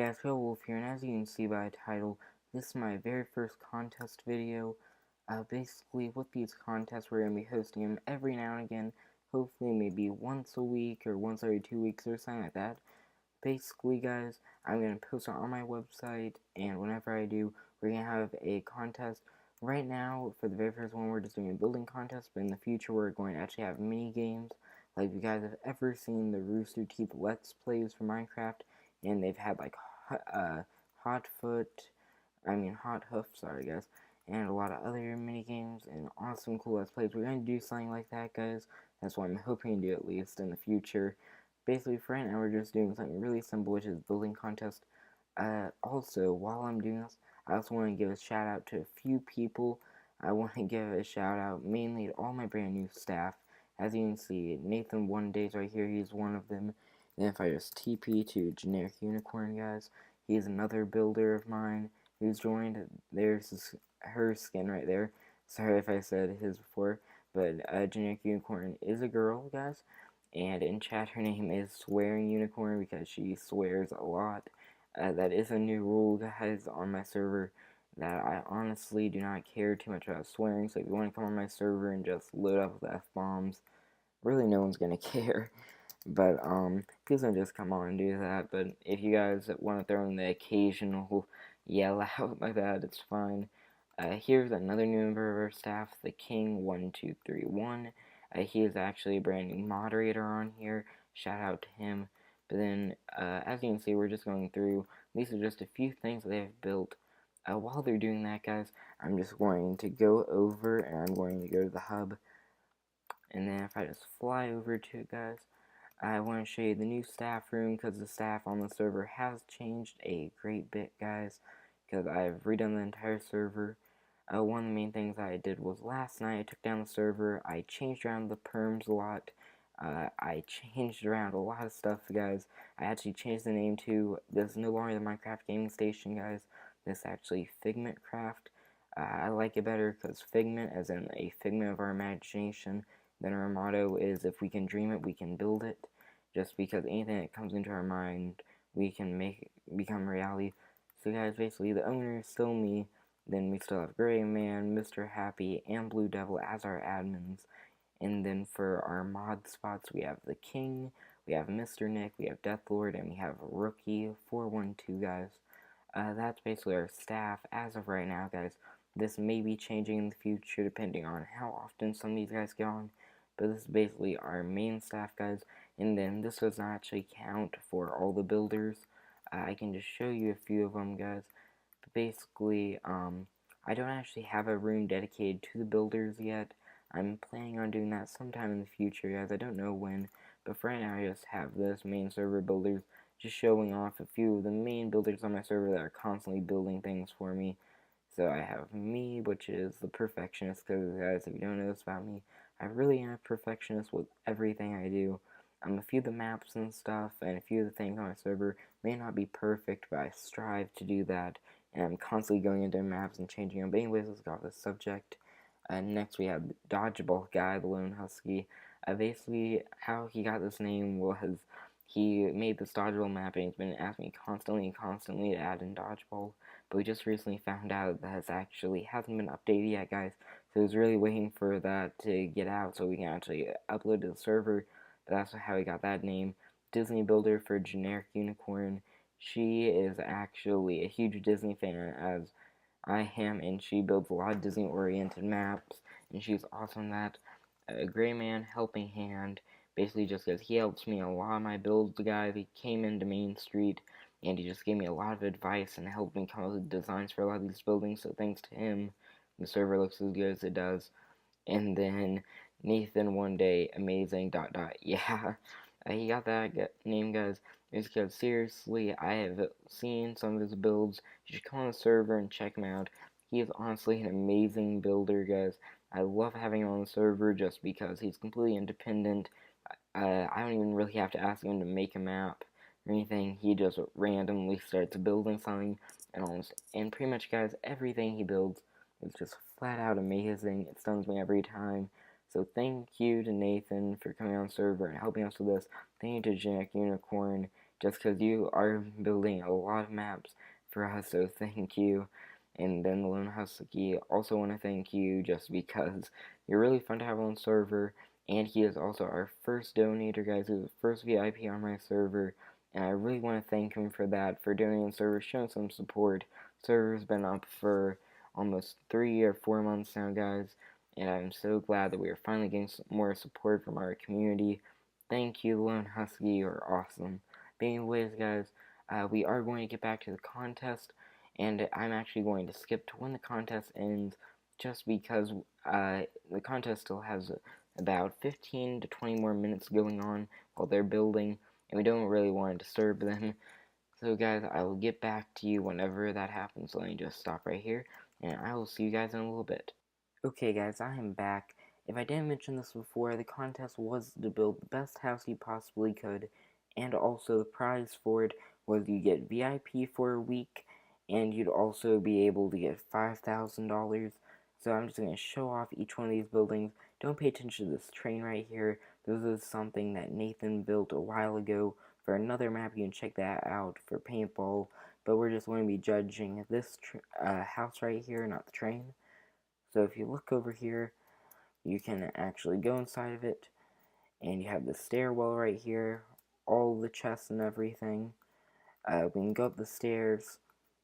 guys, PDawgOldVolf here, and as you can see by the title, this is my very first contest video. Basically, with these contests, we're going to be hosting them every now and again, hopefully maybe once a week or once every 2 weeks or something like that. Basically, guys, I'm going to post it on my website, and whenever I do, we're going to have a contest. Right now, for the very first one, we're just doing a building contest, but in the future, we're going to actually have mini games. Like, if you guys have ever seen the Rooster Teeth Let's Plays for Minecraft, and they've had like Hot Hoof, sorry guys, and a lot of other mini games and awesome cool Let's Plays. We're gonna do something like that, guys. That's what I'm hoping to do at least in the future. Basically, for right now, we're just doing something really simple, which is building contest. Also, while I'm doing this, I also want to give a shout out to a few people. I want to give a shout out mainly to all my brand new staff. As you can see, Nathan One Days right here, he's one of them. And if I just TP to Generic Unicorn, guys, he's another builder of mine who's joined. There's her skin right there. Sorry if I said his before, but Generic Unicorn is a girl, guys. And in chat, her name is Swearing Unicorn because she swears a lot. That is a new rule, guys, on my server that I honestly do not care too much about swearing. So if you want to come on my server and just load up with F-bombs, really no one's going to care. But, please don't just come on and do that. But if you guys want to throw in the occasional yell out like that, it's fine. Here's another new member of our staff, the King1231. He is actually a brand new moderator on here. Shout out to him. But then, as you can see, we're just going through. These are just a few things that they've built. While they're doing that, guys, I'm just going to go over and I'm going to go to the hub. And then if I just fly over to it, guys, I want to show you the new staff room because the staff on the server has changed a great bit, guys, because I've redone the entire server. One of the main things I did was last night I took down the server, I changed around the perms a lot, I changed around a lot of stuff, guys. I actually changed the name to, this is no longer the Minecraft Gaming Station, guys. This is actually Figment Craft. I like it better because Figment, as in a figment of our imagination, then our motto is, if we can dream it, we can build it. Just because anything that comes into our mind, we can make it become reality. So guys, basically, the owner is still me. Then we still have Gray Man, Mr. Happy, and Blue Devil as our admins. And then for our mod spots, we have the King, we have Mr. Nick, we have Deathlord, and we have Rookie412, guys. That's basically our staff as of right now, guys. This may be changing in the future depending on how often some of these guys get on. But this is basically our main staff, guys. And then this does not actually count for all the builders. I can just show you a few of them, guys. But basically, I don't actually have a room dedicated to the builders yet. I'm planning on doing that sometime in the future, guys. I don't know when. But for right now, I just have this main server builders, just showing off a few of the main builders on my server that are constantly building things for me. So I have me, which is the perfectionist, because guys, if you don't know this about me, I really am a perfectionist with everything I do. A few of the maps and stuff, and a few of the things on my server may not be perfect, but I strive to do that, and I'm constantly going into maps and changing them. But anyways, let's go off the subject. Next we have Dodgeball Guy, the Lone Husky. Basically, how he got this name was he made this dodgeball map, and he's been asking me constantly to add in dodgeball. But we just recently found out that it actually hasn't been updated yet, guys. So I was really waiting for that to get out so we can actually upload to the server. But that's how we got that name. Disney Builder for Generic Unicorn. She is actually a huge Disney fan, as I am, and she builds a lot of Disney-oriented maps, and she's awesome at that. Gray Man, Helping Hand, basically just because he helps me a lot of my builds, guys. He came into Main Street, and he just gave me a lot of advice and helped me come up with designs for a lot of these buildings, so thanks to him, the server looks as good as it does. And then Nathan One Day, amazing, yeah, he got that name, guys. It's because, seriously, I have seen some of his builds. You should come on the server and check him out. He is honestly an amazing builder, guys. I love having him on the server just because he's completely independent. I don't even really have to ask him to make a map or anything. He just randomly starts building something, and pretty much, guys, everything he builds is just flat out amazing. It stuns me every time. So thank you to Nathan for coming on the server and helping us with this. Thank you to Generic Unicorn. just because you are building a lot of maps for us, so thank you. And then the Lone Husky, also want to thank you just because you're really fun to have on server, and he is also our first donator, guys. He was the first VIP on my server, and I really want to thank him for that, for donating on server, showing some support. Server's been up for almost 3 or 4 months now, guys, and I'm so glad that we are finally getting some more support from our community. Thank you, Lone Husky, you're awesome. But anyways, guys, we are going to get back to the contest, and I'm actually going to skip to when the contest ends, just because the contest still has about 15 to 20 more minutes going on while they're building, and we don't really want to disturb them. So guys, I will get back to you whenever that happens. Let me just stop right here, and I will see you guys in a little bit. Okay guys, I am back. If I didn't mention this before, the contest was to build the best house you possibly could, and also the prize for it was you get VIP for a week, and you'd also be able to get $5,000. So I'm just going to show off each one of these buildings. Don't pay attention to this train right here. This is something that Nathan built a while ago for another map. You can check that out for paintball, but we're just going to be judging this house right here, not the train. So if you look over here, you can actually go inside of it, and you have the stairwell right here, all the chests and everything. We can go up the stairs,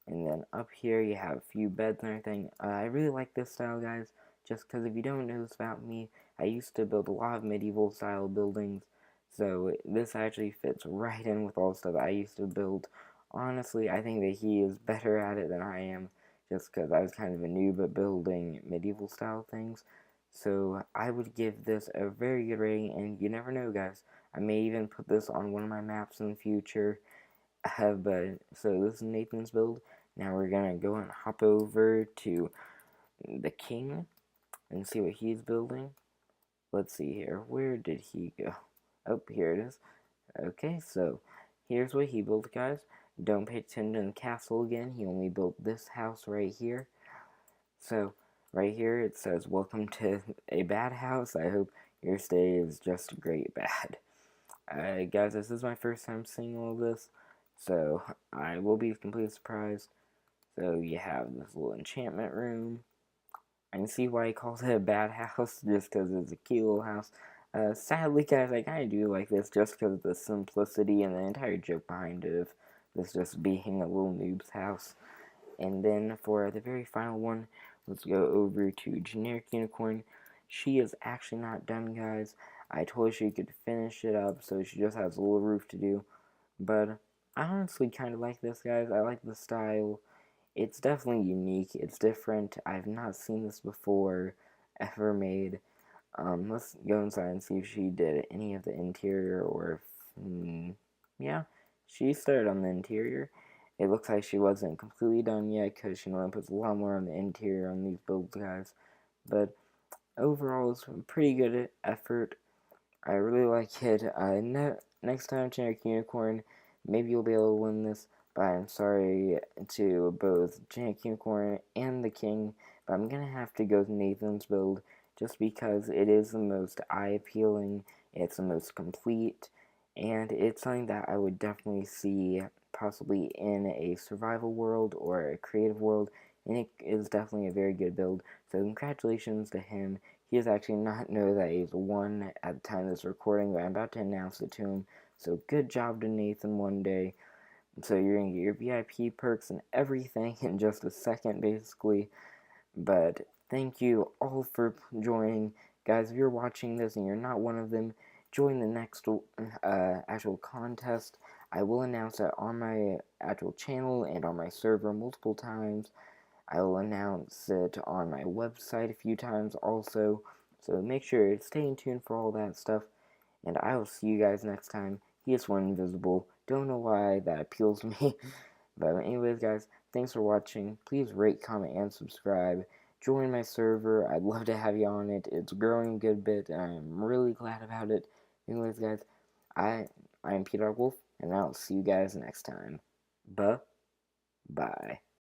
and then up here you have a few beds and everything. I really like this style, guys, just because if you don't know this about me, I used to build a lot of medieval style buildings, so this actually fits right in with all the stuff I used to build. Honestly, I think that he is better at it than I am, just because I was kind of a noob at building medieval style things. So I would give this a very good rating, and you never know, guys. I may even put this on one of my maps in the future. But so this is Nathan's build. Now we're gonna go and hop over to the king and see what he's building. Let's see here. Where did he go? Oh, here it is. Okay, so here's what he built, guys. Don't pay attention to the castle again. He only built this house right here. So right here it says, "Welcome to a bad house. I hope your stay is just great bad." Guys, this is my first time seeing all this, so I will be completely surprised. So you have this little enchantment room. I can see why he calls it a bad house, just because it's a cute little house. Sadly, guys, I kind of do like this just because of the simplicity and the entire joke behind it of this just being a little noob's house. And then for the very final one, let's go over to Generic Unicorn. She is actually not done, guys. I told her she could finish it up, so she just has a little roof to do. But I honestly kind of like this, guys. I like the style. It's definitely unique. It's different. I've not seen this before, ever made. Let's go inside and see if she did any of the interior, or if, yeah, she started on the interior. It looks like she wasn't completely done yet, because she normally puts a lot more on the interior on these builds, guys. But overall, it's a pretty good effort. I really like it. Next time, Generic Unicorn, maybe you'll be able to win this. But I'm sorry to both Generic Unicorn and the King, but I'm gonna have to go with Nathan's build, just because it is the most eye-appealing, it's the most complete, and it's something that I would definitely see possibly in a survival world or a creative world, and it is definitely a very good build. So congratulations to him. He does actually not know that he's won at the time of this recording, but I'm about to announce it to him. So good job to Nathan one day. So you're going to get your VIP perks and everything in just a second, basically. But thank you all for joining. Guys, if you're watching this and you're not one of them, join the next actual contest. I will announce that on my actual channel and on my server multiple times. I will announce it on my website a few times also. So make sure to stay tuned for all that stuff. And I will see you guys next time. He is one invisible. Don't know why that appeals to me. But anyways, guys, thanks for watching. Please rate, comment, and subscribe. Join my server. I'd love to have you on it. It's growing a good bit, and I'm really glad about it. Anyways, guys, I am PDawgOldVideos, and I'll see you guys next time. Bye.